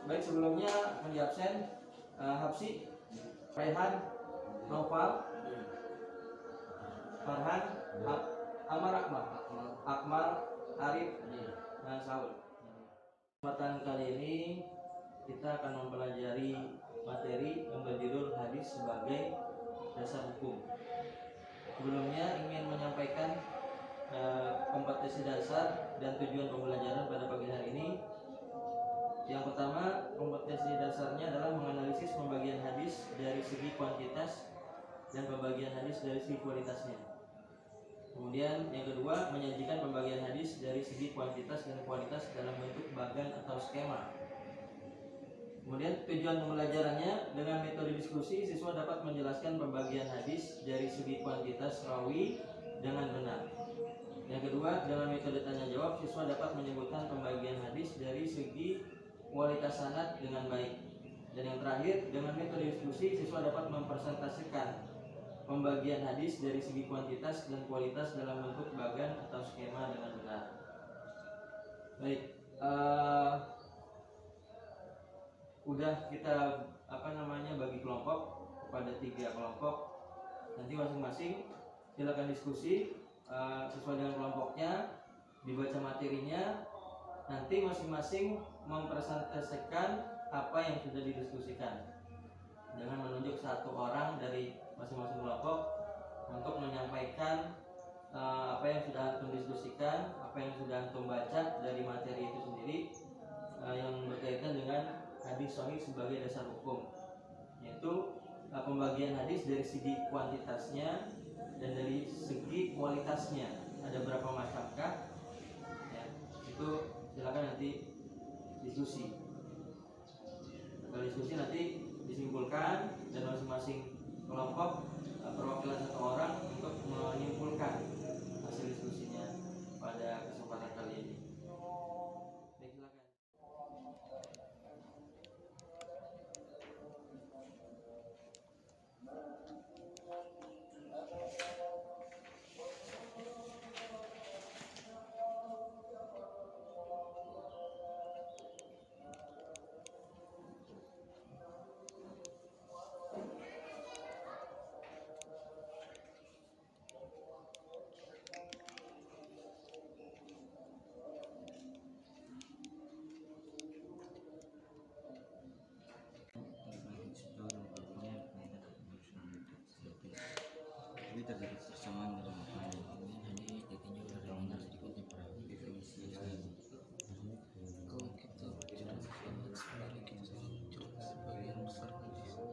Baik, sebelumnya yang di absen Hapsi, Raihan, Noval, Farhan, Akmal, Arif, dan Saul. Kesempatan kali ini kita akan mempelajari materi yang berjudul hadis sebagai dasar hukum. Sebelumnya ingin menyampaikan kompetensi dasar dan tujuan pembelajaran pada pagi hari ini. Yang pertama, kompetensi dasarnya adalah menganalisis pembagian hadis dari segi kuantitas dan pembagian hadis dari segi kualitasnya. Kemudian yang kedua, menyajikan pembagian hadis dari segi kuantitas dan kualitas dalam bentuk bagan atau skema. Kemudian tujuan pembelajarannya, dengan metode diskusi siswa dapat menjelaskan pembagian hadis dari segi kuantitas rawi dengan benar. Yang kedua, dengan metode tanya jawab siswa dapat menyebutkan pembagian hadis dari segi kualitas sanad dengan baik. Dan yang terakhir, dengan metode diskusi siswa dapat mempresentasikan pembagian hadis dari segi kuantitas dan kualitas dalam bentuk bagan atau skema dengan benar. Baik, udah kita bagi kelompok kepada 3 kelompok. Nanti masing-masing silakan diskusi sesuai dengan kelompoknya, dibaca materinya. Nanti masing-masing mempresentasikan apa yang sudah didiskusikan dengan menunjuk 1 orang dari masing-masing kelompok untuk menyampaikan apa yang sudah antum diskusikan, apa yang sudah antum baca dari materi itu sendiri yang berkaitan dengan hadis sahih sebagai dasar hukum, yaitu pembagian hadis dari segi kuantitasnya dan dari segi kualitasnya. Ada berapa macamkah? Ya, itu silakan nanti diskusi. Kalau diskusi nanti disimpulkan dan masing-masing kelompok perwakilan 1 orang untuk menyimpulkan hasil diskusinya pada kesempatan kali ini. Baik, silakan. Jadi terjadi persamaan dalam maknanya. Kemudian hadis ditinjau dari mana sedikitnya para definisi kalau kita bicara tentang sebenarnya kita jelas sebagian besar hadis yang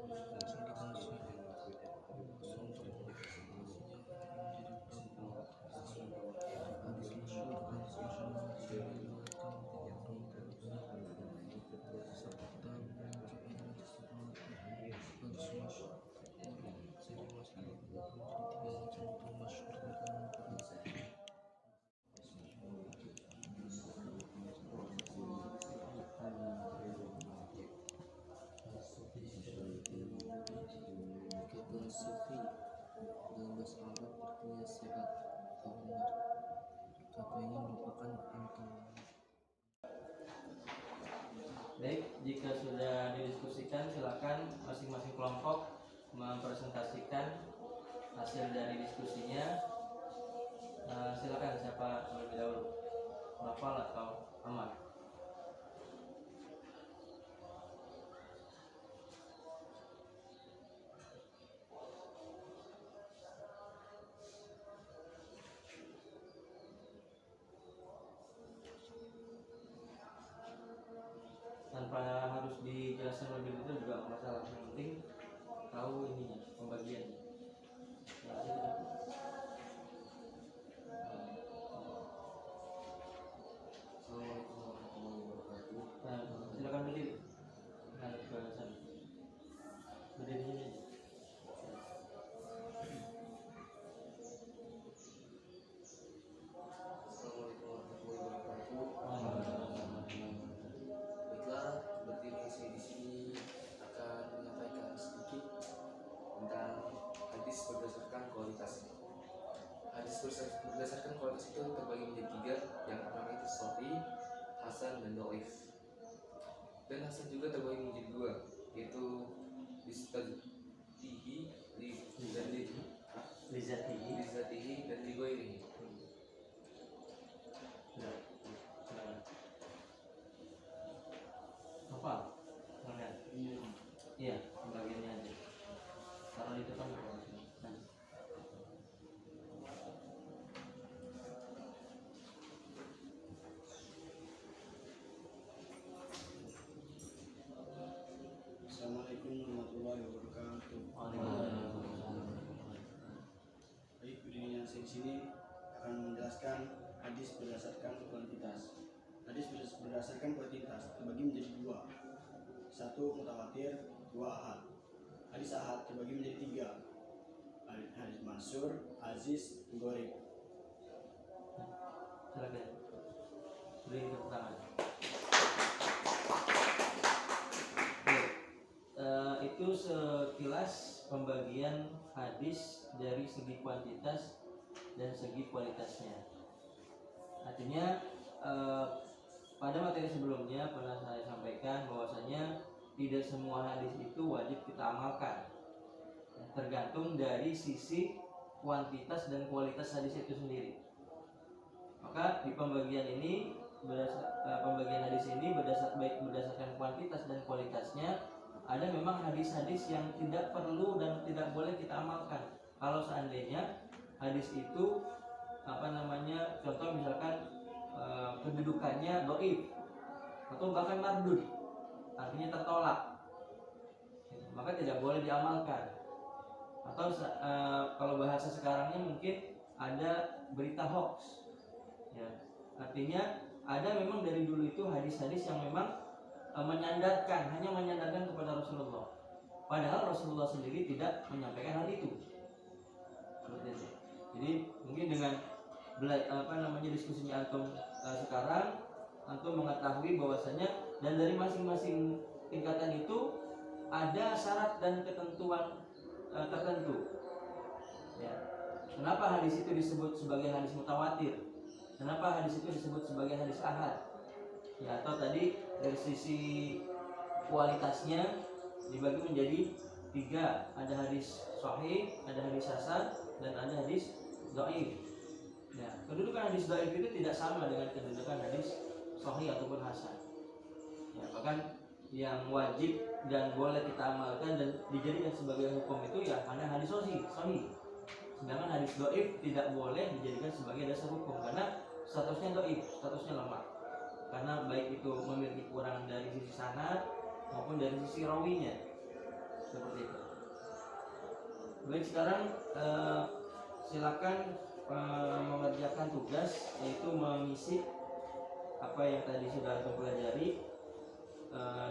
dimaksud sumber definisinya menjadi berapa hadis masyhur hadis yang diriwayatkan tidak pernah serta menunjukkan hadis tersebut hadis masyhur jadi masalah menjadi 3 contoh masyhur dalam kata sufi dalam bahasa Arab artinya sehat atau benar. Kata ini merupakan intinya. Baik, jika sudah didiskusikan silakan masing-masing kelompok mempresentasikan hasil dari diskusinya. Silakan, siapa terlebih dahulu, Noval atau Ahmad? Tanpa harus dijelaskan lebih detail juga nggak masalah, yang penting tahu ininya, pembagian. Assalamualaikum warahmatullahi wabarakatuh. Silakan berdiri. Nah, ke sana. Berdiri sini. Assalamualaikum warahmatullahi wabarakatuh. Baiklah, berdiri saya di sini akan menyampaikan sedikit tentang hadis berdasarkan kualitasnya. Hadis berdasarkan kualitas itu terbagi menjadi 3. Yang pertama itu sahih, hasan, dan dhaif. Dan hasan juga berdasarkan kuantitas terbagi menjadi dua. Satu mutawatir, dua ahad. Hadis ahad terbagi menjadi tiga. Hadis mansur, aziz, gharib. Silakan. Beri tepuk tangan. Itu sekilas pembagian hadis dari segi kuantitas dan segi kualitasnya. Artinya pada materi sebelumnya pernah saya sampaikan bahwasanya tidak semua hadis itu wajib kita amalkan, tergantung dari sisi kuantitas dan kualitas hadis itu sendiri. Maka di pembagian ini pembagian hadis ini baik berdasarkan kuantitas dan kualitasnya. Ada memang hadis-hadis yang tidak perlu dan tidak boleh kita amalkan. Kalau seandainya hadis itu contoh misalkan kedudukannya dhaif atau bahkan mardud, artinya tertolak, maka tidak boleh diamalkan. Atau kalau bahasa sekarangnya mungkin ada berita hoax, ya. Artinya ada memang dari dulu itu hadis-hadis yang memang hanya menyandarkan kepada Rasulullah, padahal Rasulullah sendiri tidak menyampaikan hal itu. Seperti itu. Jadi mungkin dengan diskusinya antum sekarang, antum mengetahui bahwasanya dan dari masing-masing tingkatan itu ada syarat dan ketentuan tertentu. Ya. Kenapa hadis itu disebut sebagai hadis mutawatir? Kenapa hadis itu disebut sebagai hadis ahad? Ya, atau tadi dari sisi kualitasnya dibagi menjadi tiga. Ada hadis sahih, ada hadis hasan, dan ada hadis dhaif. Ya, kedudukan hadis dhaif itu tidak sama dengan kedudukan hadis sahih ataupun hasan. Ya, bahkan yang wajib dan boleh kita amalkan dan dijadikan sebagai hukum itu ya hanya hadis sahih. Sedangkan hadis dhaif tidak boleh dijadikan sebagai dasar hukum karena statusnya dhaif, statusnya lemah. Karena baik itu memiliki kekurangan dari sisi sanad maupun dari sisi rawinya, seperti itu. Baik, sekarang silakan mengerjakan tugas, yaitu mengisi apa yang tadi sudah kita pelajari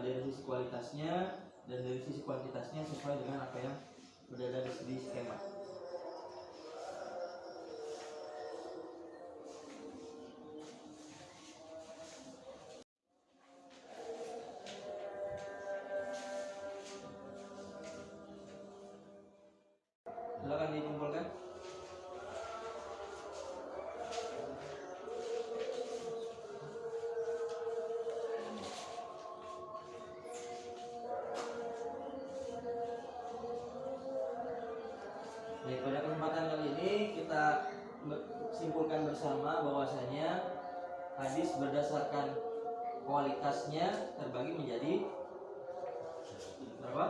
dari sisi kualitasnya dan dari sisi kuantitasnya sesuai dengan apa yang berada di skema. Silakan dikumpulkan. Baik, pada kesempatan kali ini kita simpulkan bersama bahwasanya hadis berdasarkan kualitasnya terbagi menjadi berapa?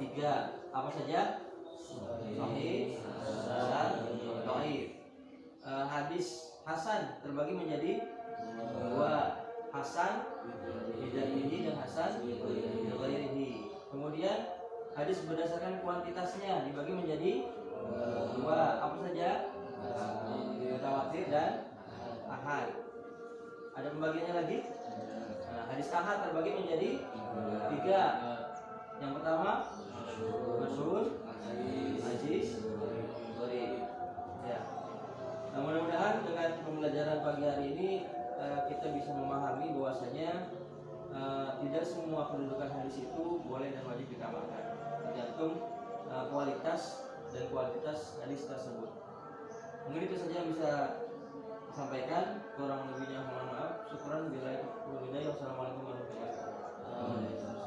Tiga. Apa saja? Sahih, hasan, dhaif. Hadis hasan terbagi menjadi dua, hasan ini dan hasan ini. Kemudian hadis berdasarkan kuantitasnya dibagi menjadi dua, apa saja? Mutawatir dan ahad. Ada pembagiannya lagi? Hadis ahad terbagi menjadi tiga. Yang pertama masyhur, aziz, gharib. Ya. Nah, mudah-mudahan dengan pembelajaran pagi hari ini kita bisa memahami bahwasanya tidak semua kedudukan hadis itu boleh dan wajib kita amalkan, tergantung kualitas dan kuantitas hadis tersebut. Mungkin itu saja yang bisa disampaikan. Kurang lebihnya mohon maaf. Syukran bila. Wassalamualaikum warahmatullahi wabarakatuh.